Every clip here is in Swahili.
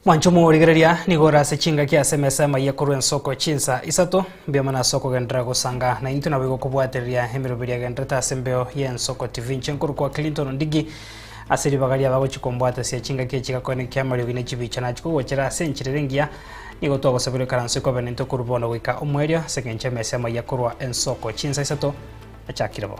Mwanchumu rigiriria nigora sechinga kia semesema ya kuruen soko chinsa isato biamana soko gendra gusanga na intu na wigo kubwateria hemirobiria gendreta sembeo yen soko TV nchenkuru kwa Clinton ndigi asiri bagaria bago chikombwata sia chinga kia chika kone kia mario gine chibichana chiko wachera senchirengia nigo to gosabiro karanso ko benento kurbono wika omwerio sekenche mesema ya kurwa en soko chinsa isato achakirabo.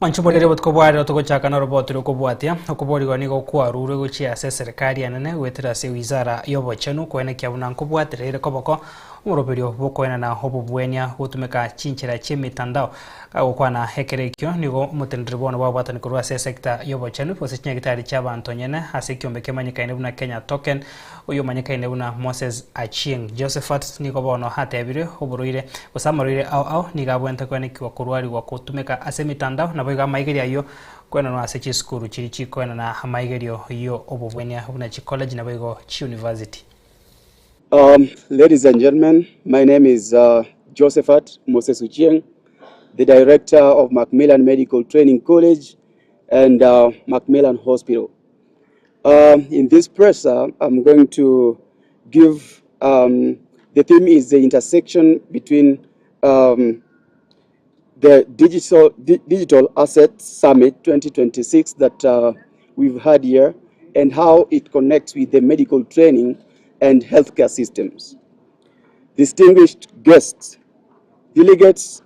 Manchubole rebot ko bwari to gochaka na robot ro ko bwatia okobori gani go kwa rure go chia serikali anene wetera se wizara yobo chenu kwene kya bunan ko bwatere ko boko umuroberio bokoena na hobo bwenya gutumeka chinchira chemitandao kago kwana hekerekyo nigo mutendribono babwatani kurwa se sector yobo chenu pose chinyagitari chaba antonyene asekyombe kemanyika ine buna Kenya token uyo manyika ine buna Moses Achieng Josephat nigo bono hatebire oburoire osamarire au niga bwenta kwene kwa kurwari wa kutumeka asemitandao na boiga maigeria yo kwena no asechi skuru chirichi kwena na maigerio yo obubwenya buna chi college na boigo chi university. Ladies and gentlemen, my name is Josephat Moses Achieng, the director of Macmillan Medical Training College and Macmillan Hospital. In this presser, I'm going to give, the theme is the intersection between the Digital Asset Summit 2026 that we've had here and how it connects with the medical training and healthcare systems. Distinguished guests, delegates,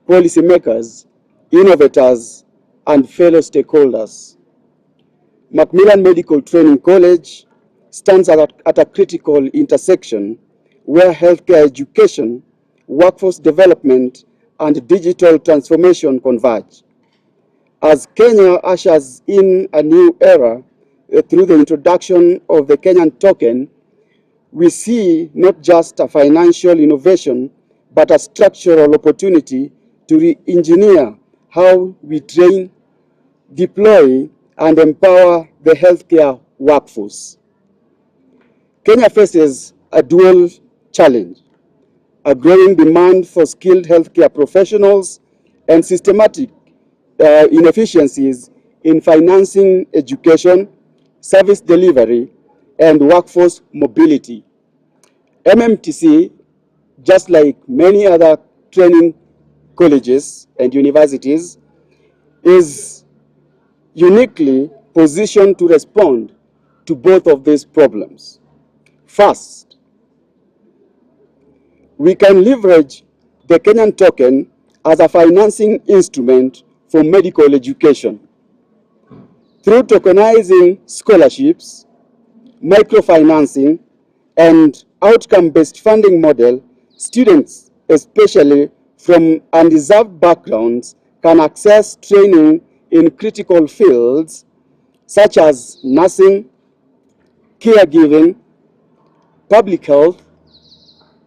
policymakers, innovators, and fellow stakeholders. Macmillan Medical Training College stands at a critical intersection where healthcare education, workforce development, and digital transformation converge. As Kenya ushers in a new era through the introduction of the Kenyan token, we see not just a financial innovation, but a structural opportunity to re-engineer how we train, deploy, and empower the healthcare workforce. Kenya faces a dual challenge: a growing demand for skilled healthcare professionals and systematic inefficiencies in financing education, service delivery, and workforce mobility. MMTC, just like many other training colleges and universities, is uniquely positioned to respond to both of these problems. First, we can leverage the Kenyan token as a financing instrument for medical education. Through tokenizing scholarships, microfinancing, and outcome-based funding model, students, especially from undeserved backgrounds, can access training in critical fields such as nursing, caregiving, public health,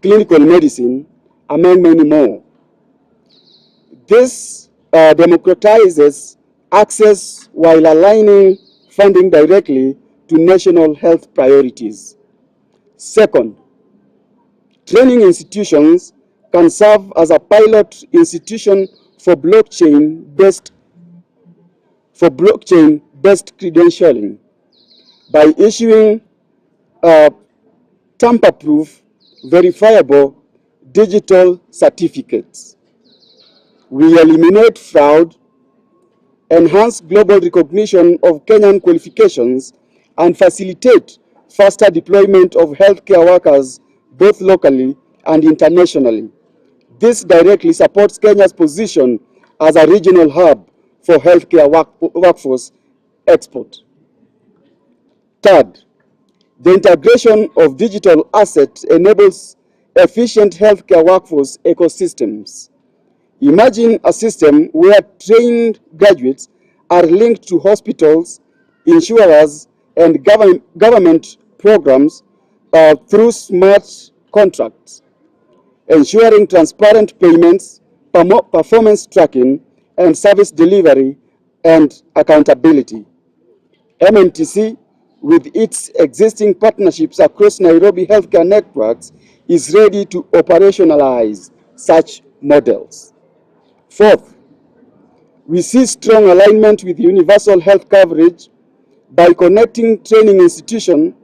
clinical medicine, among many more. This democratizes access while aligning funding directly to national health priorities. Second, training institutions can serve as a pilot institution for blockchain-based credentialing by issuing tamper-proof, verifiable digital certificates. We eliminate fraud, enhance global recognition of Kenyan qualifications, and facilitate faster deployment of healthcare workers both locally and internationally. This directly supports Kenya's position as a regional hub for healthcare workforce export. Third, the integration of digital assets enables efficient healthcare workforce ecosystems. Imagine a system where trained graduates are linked to hospitals, insurers, and government programs through smart contracts, ensuring transparent payments, performance tracking, and service delivery and accountability. MMTC with its existing partnerships across Nairobi healthcare networks, is ready to operationalize such models. Fourth, we see strong alignment with universal health coverage by connecting training institutions,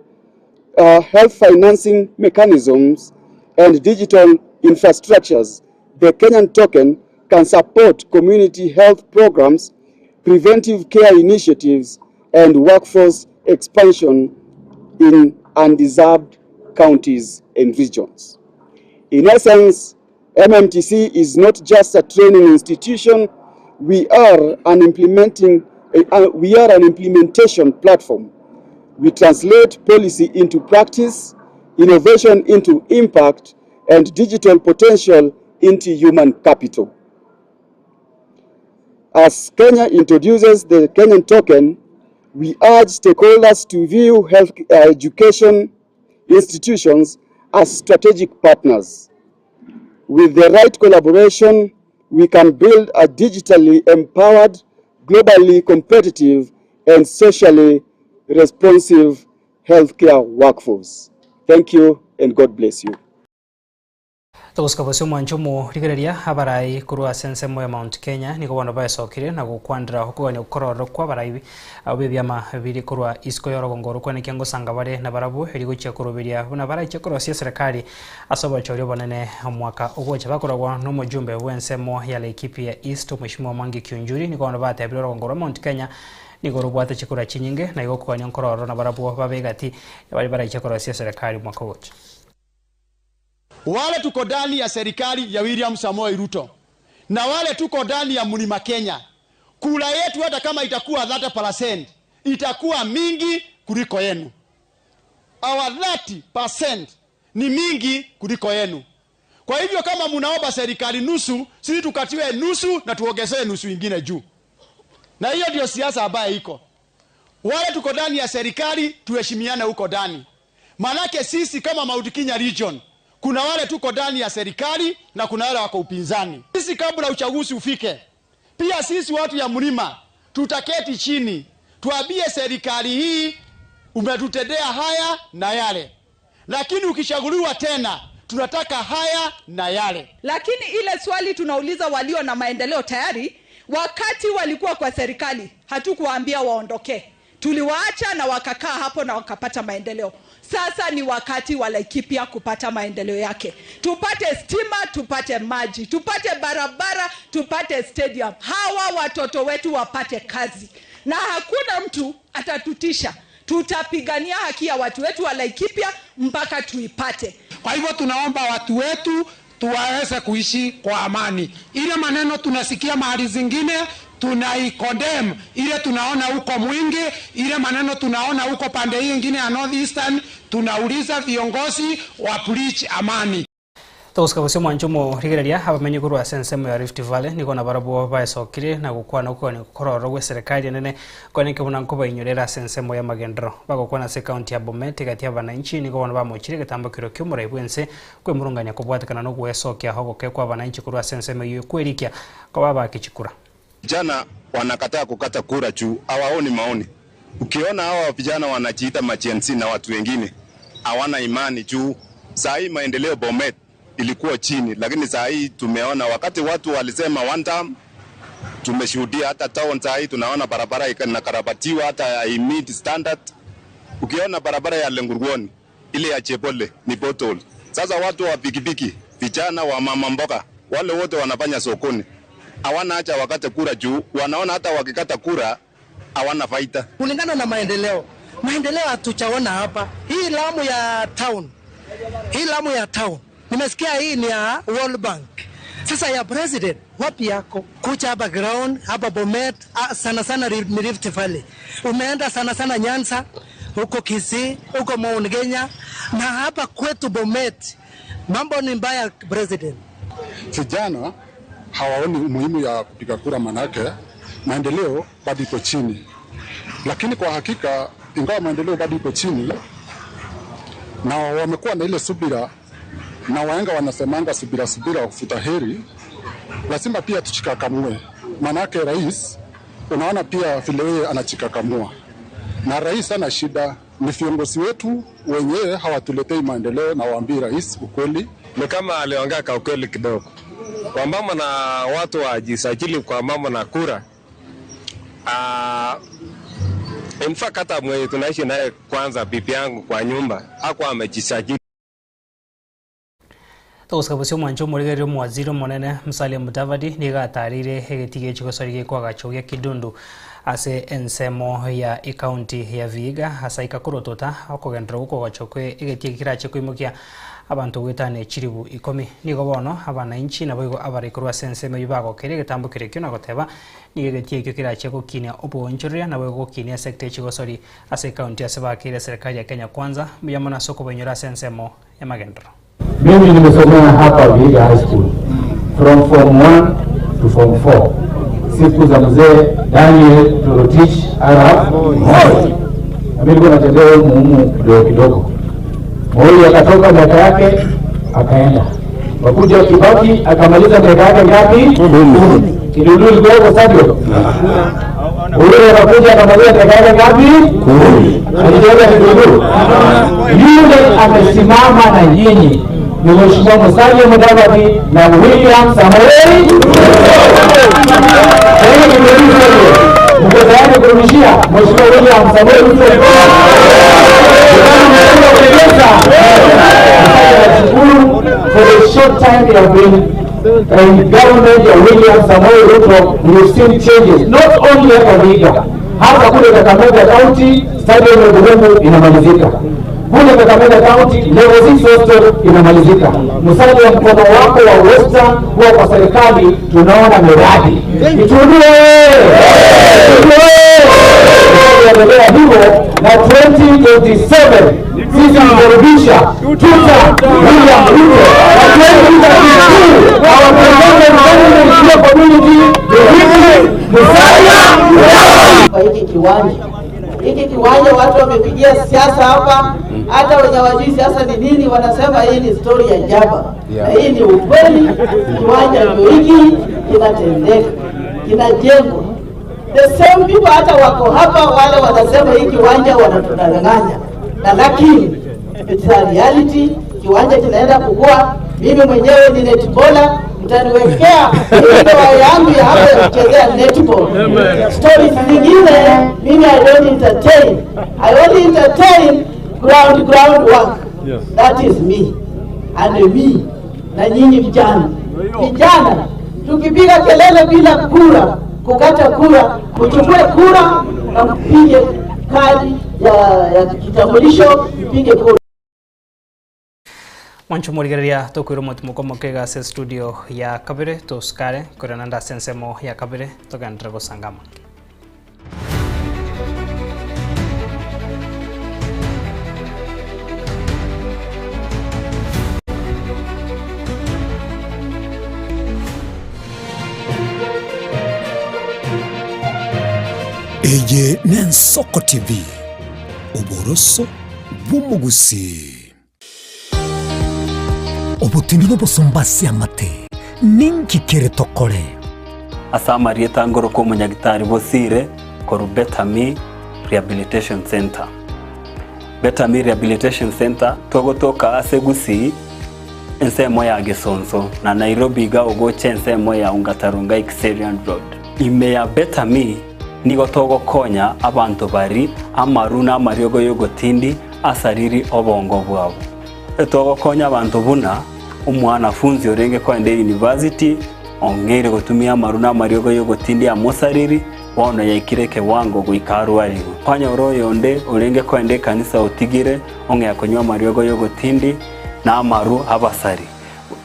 health financing mechanisms, and digital infrastructures. The Kenyan token can support community health programs, preventive care initiatives, and workforce expansion in undeserved counties and regions. In essence, MMTC is not just a training institution, we are an implementation platform. We translate policy into practice, innovation into impact, and digital potential into human capital. As Kenya introduces the Kenyan token, we urge stakeholders to view health education institutions as strategic partners. With the right collaboration, we can build a digitally empowered, globally competitive, and socially responsive healthcare workforce. Thank you, and God bless you. Tuguskabusio mwanchumu rigiriria abarai kurwa sense moya Mount Kenya niko bana bayesokire na gukwandira hukuganya ukororo kwa barai abebyama biri kurwa isko yorogongoro kwene kyango sanga bare na barabu herigo cyakurubiria buna barai cyakoro cia serikali asoba choryo banene mwaka ugocha bakoragwa no mujumbe wensemo ya ekipi ya East Mheshimiwa Mwangi Kiunjuri niko bana bate abirogongoro Mount Kenya niko rubwate chikura chinyinge na igo kwanya nkororo na barabu babegati bari barai cyakoro cia serikali mwaka ugocha. Wale tuko ndani ya serikali ya William Samoei Ruto na wale tuko ndani ya Mlima Kenya, kula yetu hata kama itakuwa 30% itakuwa mingi kuliko yenu. Our 30% ni mingi kuliko yenu. Kwa hivyo kama mnaomba serikali nusu, sisi tukatiwe nusu na tuongezee nusu ingine juu. Na hiyo ndio siasa ambayo iko. Wale tuko ndani ya serikali tuheshimiane huko ndani. Manake sisi kama Mount Kenya region kuna wale tuko ndani ya serikali na kuna wale wako upinzani. Sisi kabla uchaguzi ufike, pia sisi watu ya mlima tutaketi chini, tuambie serikali hii umetutendea haya na yale. Lakini ukishaguliwa tena, tunataka haya na yale. Lakini ile swali tunauliza walio na maendeleo tayari, wakati walikuwa kwa serikali, hatukuwaambia waondoke. Tuliwaacha na wakakaa hapo na wakapata maendeleo. Sasa ni wakati wa Laikipia kupata maendeleo yake. Tupate stima, tupate maji, tupate barabara, tupate stadium. Hawa watoto wetu wapate kazi. Na hakuna mtu atatutisha. Tutapigania haki ya watu wetu wa Laikipia mpaka tuipate. Kwa hivyo tunaomba watu wetu tuwaweze kuishi kwa amani. Ile maneno tunasikia mahali zingine tunaikondem, ile tunaona huko Mwingi, ile maneno tunaona huko pande hii nyingine ya Northeastern, tunauliza viongozi wa preach amani. Tuguskabusio mwanchumu rigiriria abamenye kurwa sense moya Rift Valley niko na barabu bayesokire na gukwana uko ni kororo gwe serikali nene kone kebuna nkuba inyorera sense moya Magendro bagokwana se county ya Bomet gati abananchi niko bana bamuchire getambo kiro kyumura ibwense kwe murunganya kubwatikana no gwesokia hogoke kwa abananchi kurwa sense moya kwerikia kwa baba kichikura. Vijana wanakataa kukata kura juu hawaoni maoni. Ukiona hawa vijana wanajiita machensi na watu wengine hawana imani juu saa hii maendeleo Bomet ilikuwa chini, lakini saa hii tumeona wakati watu walisema one time, tumeshuhudia hata town saa hii tunaona barabara inakarabatiwa hata meet standard. Ukiona barabara ya Lengurwoni ile ya Chepole ni pothole. Sasa watu wa pikipiki, vijana wa mama mboga, wale wote wanafanya sokoni hawana acha wakati kura juu wanaona hata wakikata kura hawana faida. Kulingana na maendeleo hatuchaona hapa. Hii Lamu ya town nimesikia hii ni ya World Bank. Sasa ya president wapi yako? Kucha hapa ground hapa Bomet, sana sana Rift Valley. Umeenda sana sana Nyanza, huko Kisii, huko Mount Kenya, na hapa kwetu Bomet mambo ni mbaya president. Vijana hawaoni umuhimu ya kupiga kura, manake maendeleo bado iko chini. Lakini kwa hakika ingawa maendeleo bado iko chini na wamekuwa na ile subira, na wahenga wanasemanga subira kufuta heri, lazima pia tuchikakamue. Manake rais unaona pia vile yeye anachikakamua, na rais ana shida ni viongozi wetu wenyewe hawatuletei maendeleo, na waambie rais ukweli. Ni kama aliongea kwa ukweli kidogo kwa mambo na watu wajisajili kwa mambo na kura. In fact hata mwenye tunaishi naye kwanza bibi yangu kwa nyumba hakuwa amejisajili. Toskabusio mwancho murigerio mwaziri monene Musalia Mudavadi nigatarire egetige chigosori kwa gachogia kidundu ase ensemo ya county ya Vihiga hasaika kurotota okugendera uko gachokwe egetige kirache kwimukia abantu gwitane chiribu 10 nigo bono abana inchi nabo abarekurwa sensemo yubago kere getambukire kyo nagoteba nigegetie kyo kirache gukinia obonjoria nabo gukinia sector chigosori ase county asebakire serikali ya Kenya Kwanza muyamona soko bonyora sensemo ya magendero. Mimi nimesomea hapa Vihiga High School from form 1 to form 4. Siku za mzee Daniel Torotich Arab Moi. Mimi natembea humu kidogo. Moi akatoka miaka yake akaenda. Wakuja Kibaki akamaliza miaka yake ngapi? 10. Kidundu ilikuwa stadio. Ule akakuja akamaliza miaka yake ngapi? 10. Alijenga Kidundu. Yule amesimama na nyinyi ni Mheshimiwa Musalia Mudavadi na William Samoei Ruto. Mko tayari kurudishia Mheshimiwa William Samoei Ruto? For the short time they have been in government ya William Samoei Ruto, we've seen changes not only hapa Vihiga, hata kule Kakamega County stadium ya Buhungu inamalizika. Kule Kakamega County level 6 hostel inamalizika. Musalia, mkono wako wa Western kwa serikali tunaona miradi. Itundue! Tunaendelea hivyo na 2027 sisi tutarudisha tuta William Ruto na 2022 our president community Musalia. Kwa hiki kiwanja watu wamepigia siasa hapa, hata wenye wajui siasa ni nini wanasema hii ni story ya Java. Na hii ni ukweli, kiwanja ndio hiki kinatendeka, kinajengwa. The same people hata wako hapa wale wanasema hii kiwanja wanatudanganya. Na lakini it's a reality, kiwanja kinaenda kukua. Mimi mwenyewe ni netballer, mtaniwekea ile yangu ya hapa ya kuchezea netball. Stories zingine mimi I don't entertain. I only entertain ground work. That is me. And me na nyinyi vijana. Vijana tukipiga kelele bila kura, kukata kura, kuchukue kura na mpige kadi ya kitambulisho, mpige kura. Mwancho murigeria tokwiro mutumuko mokega se studio ya Kabere toskare korananda sensemo ya Kabere togandra gosangama. Eye Nensoko TV Oboroso bumugusi obutini n'obusumbasi amate ninki kere tokore asamari etangoro ko munyagitari bosire koru Betami Rehabilitation Center. Betami Rehabilitation Center togotoka asegusi ensemo ya Gesonso na Nairobi ga ogoche ensemo ya Ungatarunga Xerian Road. Ime ya Betami nigo togo konya abantu bari amaruna amariogo yogotindi asariri obongo bwabo. Togo konya abantu buna umwana funzi orenge kwa ende university ongere gotumia amaruna amariogo yogotindi amosariri wono yaikireke wango guikarwari kwanya oroyo onde orenge kwa ende kanisa otigire onge yakonywa amariogo yogotindi na amaru abasari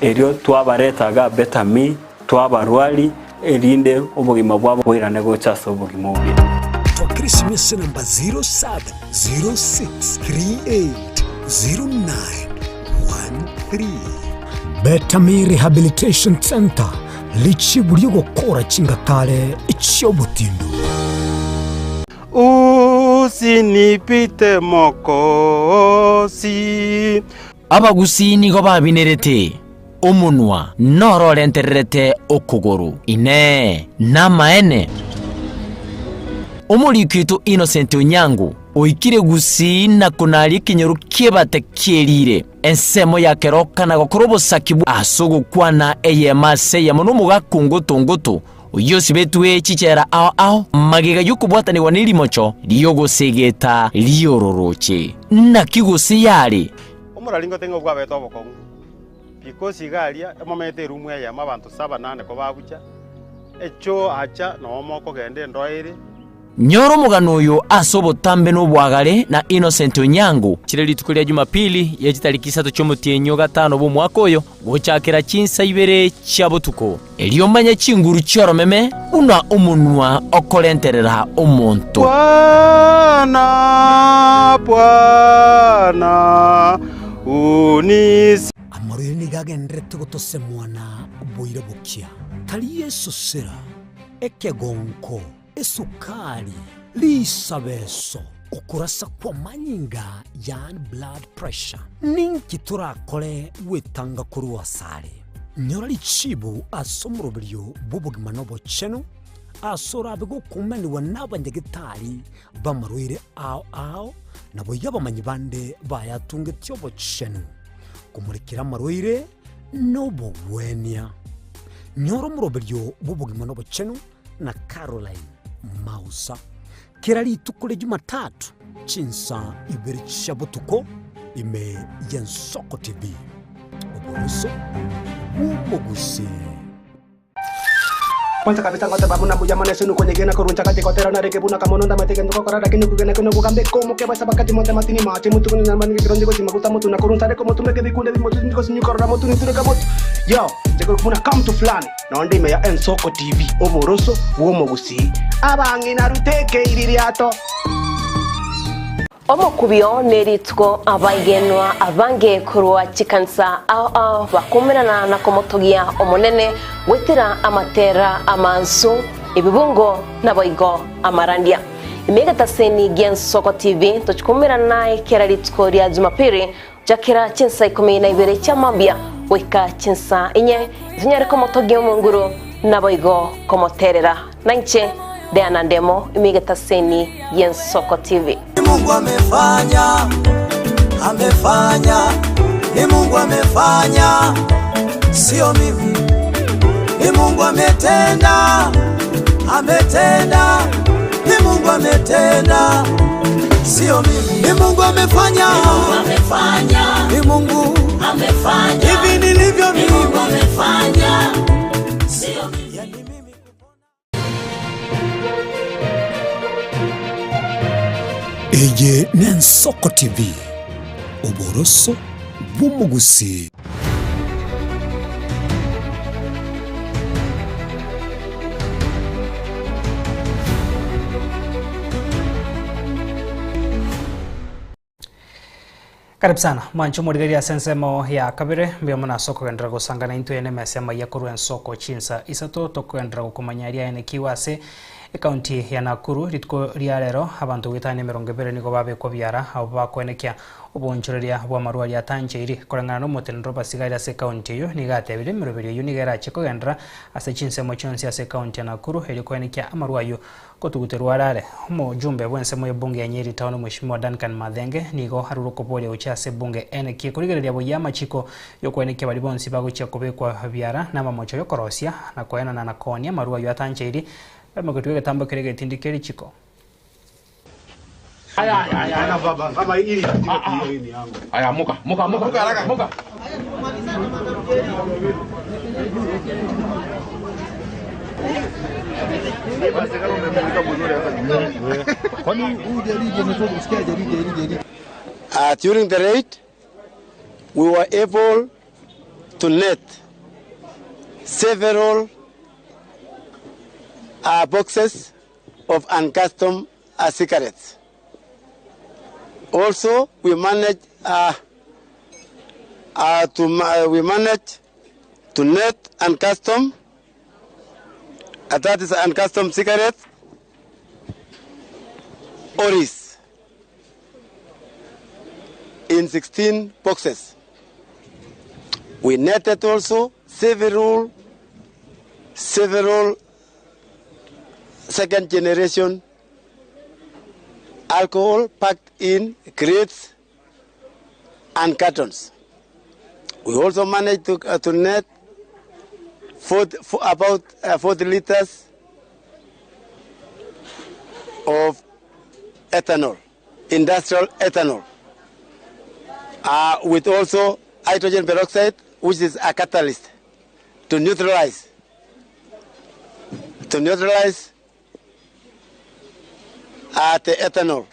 erio twabaretaga Betami twabarwali elinde obugima bwabo bwirane gochaso obugima obwe to Christmas number 0706380913 Betami Rehabilitation Center lichi buriyo gukora chingatare ichyobutindu usinipite mokosi abagusi nigo babinerete umunwa nororentererete okuguru ine namaene umurikitu Innocent Onyango oikire Gusii na kunari kinyoru kiebate kierire ensemo ya keroka na gokorobo sakibu asogokwana eyemase ya mono mugakungutungutu uyosi betwe chichera ao magiga yukubwatani waniri mocho liyogosegeta liyororoche na kigusi yari omuralingo tengo kwa beto bokongu because galia emomete rumwe ya mabantu 7-8 ko bagucha echo acha no moko gende ndoire nyoro mugano uyu asobotambe n'obwagare na Innocent Onyango kireli tukulia Jumapili ya tariki 3 cy'omutienyo gatano bo mwaka oyo gochakira chinsa ibere cyabutuko eliomanya chinguru cyoromeme una umunwa okolenterera omuntu Bwana unisi amorire nigagendrete gotose mwana boire bukia tali Yesu sera ekegonko esukari lisabeso okurasa kwa manyinga yan blood pressure ninki turakore wetanga kuri wasare nyorali chibu asomurobiryo bubugima no bocheno asora bego kumeni wanabanyegitari bamarwire ao nabo yabamanyi bande bayatunge tyobo cheno kumurikira marwire no bobwenia nyoro murobiryo bubugima no bocheno na Caroline Mausa kirali tukule Jumatatu chinsa ibiri chabutuko ime Yensoko TV oboroso Mugusi Kwanza kabisa ngote babu na buja mane sunu kwenye gena kuruncha kati kotera na reke buna kamono nda mateke ndoko kora lakini kugena kuno kukambe komo ke basa bakati monte matini mache mutu kuna mani kironje ko simakuta mutu na kuruncha reke motu meke bikunde motu ndiko sinyu kora motu ni tune kamotu yo ndiko kuna come to flani na onde ime ya Yensoko TV oboroso Mugusi abangi na ruteke iririato Omukubyo neritwo abagenwa abange kurwa chikansa ao bakumirana na komotogia omonene wetira amatera amansu ibibungo na boigo amarandia imegata seni Yensoko TV tochikumirana ikeraritwo ria Jumapili jakira chinsa 12 cha mambia weka chinsa inye zinyare komotogia munguru na boigo komoterera nanche Diana Ndemo imegata seni Yensoko TV. Mungu amefanya, ni Mungu amefanya, sio mimi. Ni Mungu ametenda, ni Mungu ametenda, sio mimi. Ni Mungu amefanya, ni Mungu amefanya, hivi nilivyo mimi. Ni Mungu amefanya, sio mimi. Eye Yensoko TV oboroso Mugusi. Karibu sana mwancho murigeria sensemo ya kabire mbio muna soko gendera gusangana into ene mesema ya kuru Yensoko chinsa isato tokwendera gukumanyaria ene kiwase County ya Nakuru ritko riarero abantu witane 20 niko babekwa byara abo bakwenekia ubonchoreria bwa marwari atanjeiri korangana no mutenero basigara se county yo nigatebire 20 yunigera chiko gendra ase chinsemo chonsi ase county ya Nakuru helikwenekia amarwayo kotuguterwarare mo jumbe bwensemo ya bunge ya Nyeri town Mheshimiwa Duncan Mathenge nigo haruruko pole uchase bunge ene kikurigereria boyama chiko yokwenekia balibonsi bagocha kubekwa byara na mamocho yokorosia na koena na nakonia marwayo atanjeiri Magotuwe tambo kerege tindikeri chiko. Aya baba kama hili ni yangu. Aya muka haraka. During the raid, we were able to net several boxes of uncustomed cigarettes. Also, we managed to net uncustomed, that is uncustomed cigarettes, Oris, in 16 boxes. We netted also several second generation alcohol packed in crates and cartons. We also managed to net about 40 liters of ethanol, industrial ethanol, with also hydrogen peroxide, which is a catalyst to neutralize the ethanol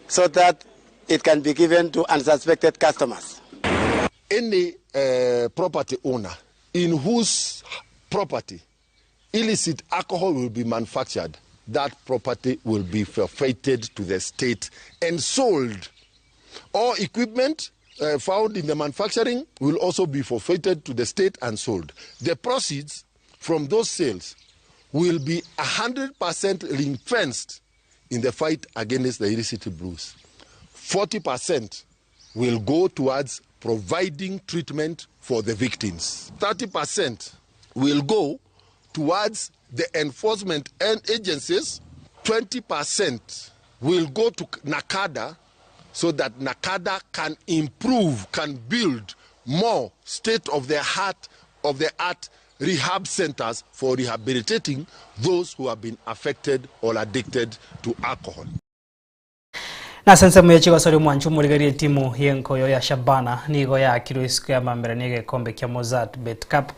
so that it can be given to unsuspected customers. Any property owner in whose property illicit alcohol will be manufactured, that property will be forfeited to the state and sold. All equipment found in the manufacturing will also be forfeited to the state and sold. The proceeds from those sales will be 100% ring-fenced in the fight against the illicit brews. 40% will go towards providing treatment for the victims. 30% will go towards the enforcement and agencies. 20% will go to NACADA so that NACADA can improve, can build more state-of-the-art rehab centers for rehabilitating those who have been affected or addicted to alcohol. Na sense mwechi wasori mwanchu murigari timu yenkoyo ya Shabana nigo ya kiruisku ya mamberanege kombe kia Mozart Bet Cup.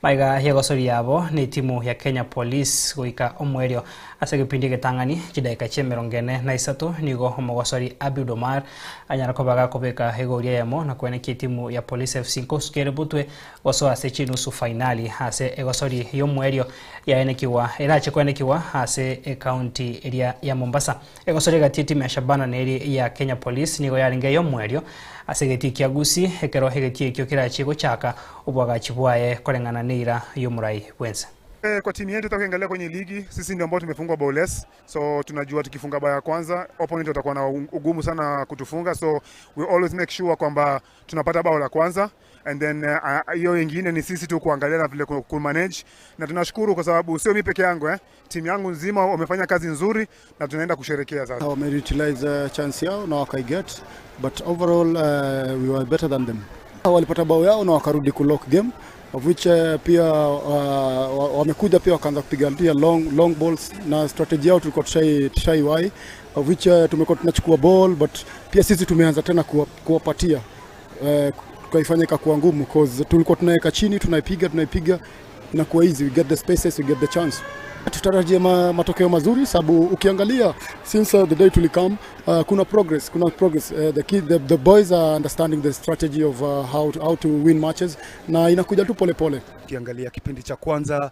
Maiga yegosori yabo ni timu ya Kenya Police goika omwerio ase kipindi getangani chidaika chemerongene na isatu nigo homogosori Abdul Omar anyara kobaga kobeka hegoria yamo na kwenye timu ya Police FC koskere butwe waso ase chinusu finali ase egosori yomwerio ya enekiwa erache kwenekiwa ase county area ya Mombasa. Egosori gati timu ya Shabana na area ya Kenya Police nigo yaringe yomwerio asegeti kiagusi ekero hegeti kyo kirachi gochaka ubwaga chibwaye kolengana neira yomurai wenza. Kwa timu yetu tutakiangalia kwenye ligi, sisi ndio ambao tumefungwa bao less. So tunajua tukifunga bao ya kwanza, opponent watakuwa na ugumu sana kutufunga. So we always make sure kwamba tunapata bao la kwanza and then hiyo nyingine ni sisi tu kuangalia na vile ku manage. Na tunashukuru kwa sababu sio mimi peke yangu timu yangu nzima wamefanya kazi nzuri na tunaenda kusherehekea sasa. Wame utilize chance yao na wakaiget, but overall we were better than them. Walipata bao yao na wakarudi ku lock game, of which pia wamekuja pia wakaanza kupiga pia long balls na strategy yao tulikuwa tushaiwai, of which tumekuwa tunachukua ball but pia sisi tumeanza tena kuwapatia kaifanyika kuwa ngumu because tulikuwa tunaweka chini tunaipiga inakuwa easy, we get the spaces, we get the chance. Tutarajia matokeo mazuri sababu ukiangalia since the day tulikam kuna progress the boys are understanding the strategy of how to win matches na inakuja tu pole pole. Ukiangalia kipindi cha kwanza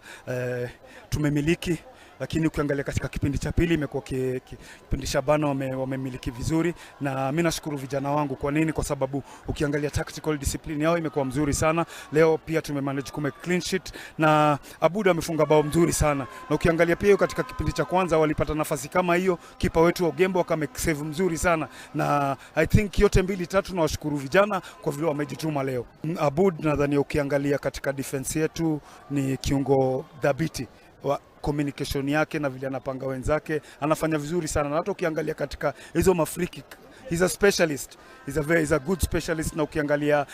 tumemiliki, lakini ukiangalia katika kipindi cha pili imekuwa kipindi Shabana wamemiliki vizuri na mimi nashukuru vijana wangu. Kwa nini? Kwa sababu ukiangalia tactical discipline yao imekuwa mzuri sana. Leo pia tumemanage kumake clean sheet na Abuda amefunga bao mzuri sana. Na ukiangalia pia katika kipindi cha kwanza walipata nafasi kama hiyo, kipa wetu Ogembo akamake save mzuri sana. Na I think yote mbili tatu na washukuru vijana kwa vile wamejituma leo. Abud nadhani ukiangalia katika defense yetu ni kiungo dhabiti. Communication yake na vile anapanga wenzake anafanya vizuri sana, na hata ukiangalia katika hizo free kick he's a specialist, he's a good specialist. Na ukiangalia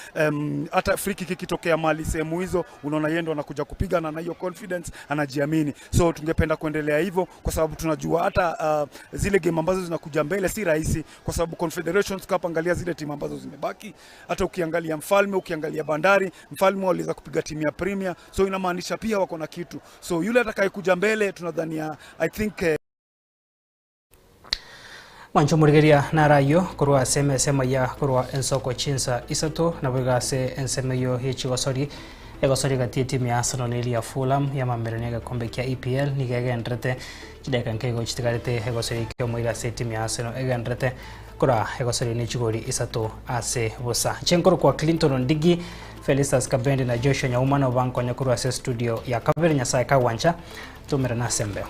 hata free kick ikitokea mali sehemu hizo unaona yeye ndo anakuja kupiga na hiyo confidence, anajiamini. So tungependa kuendelea hivyo kwa sababu tunajua hata zile game ambazo zinakuja mbele si rahisi kwa sababu Confederations Cup, angalia zile timu ambazo zimebaki. Hata ukiangalia Mfalme, ukiangalia Bandari, Mfalme waliweza kupiga timu ya Premier, so inamaanisha pia wako na kitu. So yule atakayekuja mbele tunadhania I think Wancho murigeria narayo kurwa sema ya kurwa ensoko chinsa isato na bugase ensemeyo hichigosori egosori gati timu ya Arsenal ya Fulham ya mamberanega kombe kia EPL nigegendrete chideka nkego chitigarete egosori kyo moira se timu ya Arsenal egendrete kura egosori ni chigori isato ase bosa chenkoro kwa Clinton Ndigi, Felicitas Kabendi na Joshua Nyauma na banko nyakurwa se studio ya Kabere Nyasaye Kawancha tumera na sembeo.